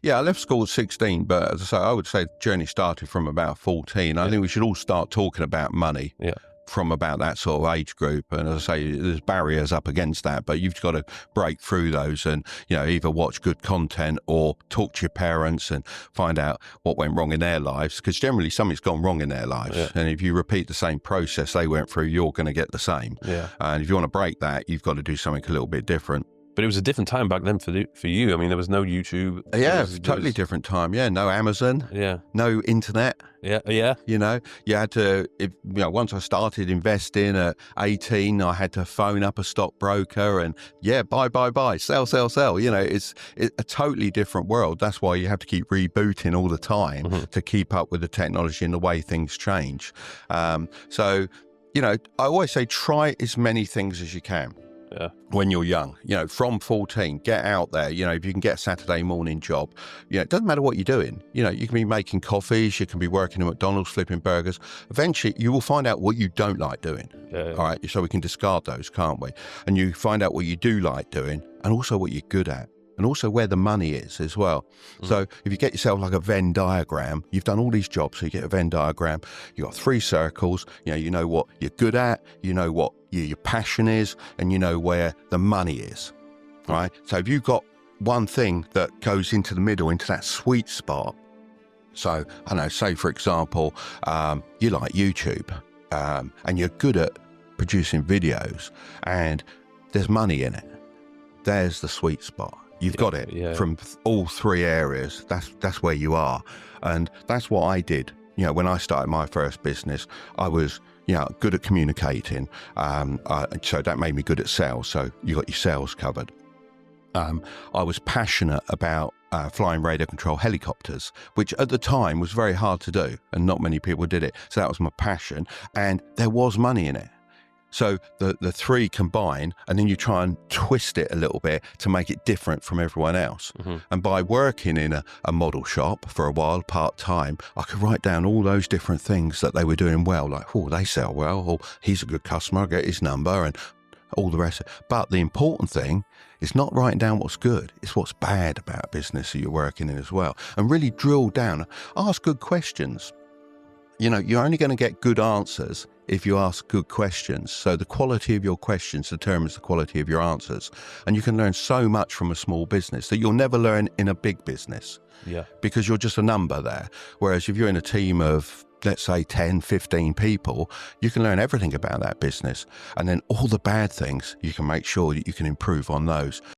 Yeah, I left school at 16, but as I say, I would say the journey started from about 14. I think we should all start talking about money. Yeah. From about that sort of age group. And as I say, there's barriers up against that, but you've got to break through those and, either watch good content or talk to your parents and find out what went wrong in their lives, because generally something's gone wrong in their lives. Yeah. And if you repeat the same process they went through, you're going to get the same. Yeah. And if you want to break that, you've got to do something a little bit different. But it was a different time back then for you. I mean, there was no YouTube. Yeah, totally different time. Yeah, no Amazon. Yeah. No internet. Yeah. You had to, once I started investing at 18, I had to phone up a stockbroker and buy, sell. It's a totally different world. That's why you have to keep rebooting all the time to keep up with the technology and the way things change. So, I always say try as many things as you can. Yeah. When you're young, from 14, get out there. If you can get a Saturday morning job, it doesn't matter what you're doing. You can be making coffees, you can be working at McDonald's, flipping burgers. Eventually, you will find out what you don't like doing. Yeah. All right. So we can discard those, can't we? And you find out what you do like doing and also what you're good at. And also where the money is as well. So if you get yourself like a Venn diagram, you've done all these jobs, so you get a Venn diagram, you've got 3 circles, you know what you're good at, you know what your passion is, and you know where the money is, right? So if you've got one thing that goes into the middle, into that sweet spot, so I don't know, say for example, you like YouTube, and you're good at producing videos, and there's money in it, there's the sweet spot. You've got it from all 3 areas. That's where you are. And that's what I did. When I started my first business, I was, good at communicating. So that made me good at sales. So you got your sales covered. I was passionate about flying radio control helicopters, which at the time was very hard to do and not many people did it. So that was my passion. And there was money in it. So the 3 combine, and then you try and twist it a little bit to make it different from everyone else. And by working in a model shop for a while, part-time, I could write down all those different things that they were doing well, like, they sell well, or he's a good customer, I'll get his number, and all the rest. But the important thing is not writing down what's good, it's what's bad about a business that you're working in as well. And really drill down, ask good questions. You're only going to get good answers if you ask good questions. So the quality of your questions determines the quality of your answers. And you can learn so much from a small business that you'll never learn in a big business. Yeah. Because you're just a number there. Whereas if you're in a team of, let's say, 10, 15 people, you can learn everything about that business. And then all the bad things, you can make sure that you can improve on those.